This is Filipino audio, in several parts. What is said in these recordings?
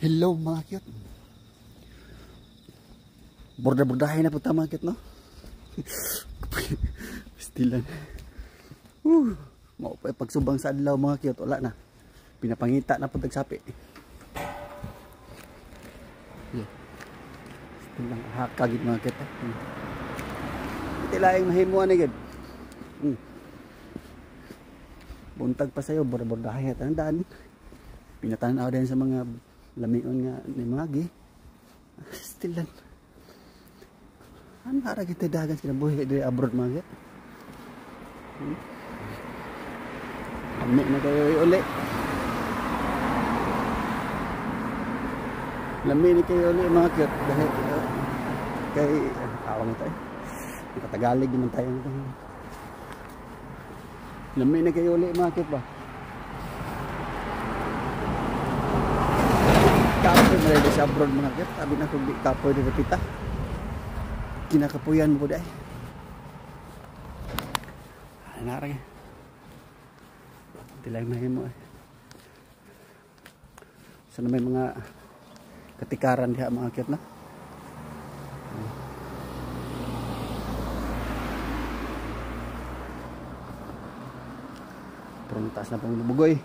Hello mga cute. Borda-bordahin na po ta mga cute, no? Stilan. Mau pa pagsubang sa adlaw mga cute, wala na. Pinapangita na po tagsapi. Stilan hakagit mga cute. Iti laing mahimuan ni gid. Buntag pa sayo, borda-bordahin at tandaan. Pinatanaw din sa mga lamion nga ni Magi. Stilan. Ano hara kita dagan sila buhay dari abroad mga get? Lami na kayo uli. Lami na kayo uli mga get. Dahil kay awang tayo. Nakatagalig naman tayo. Lami na kayo uli mga get ba? Kapoy na sa abroad mga get. Sabi na kung di kapoy na pita. Kinakapuyan mo dahil. Narang. Hindi lang mahimo eh. So na may mga katikaran diha mga cute na. Prontas na pang bugoy.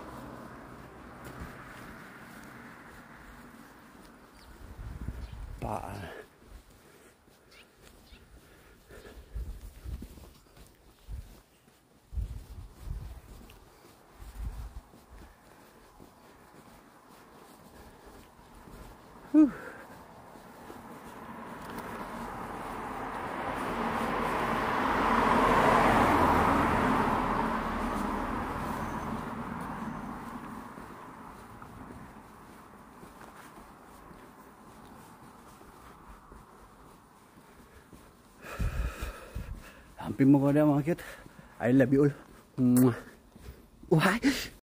Hampir mo ko na mga cute. I love you all. Mwah. Why?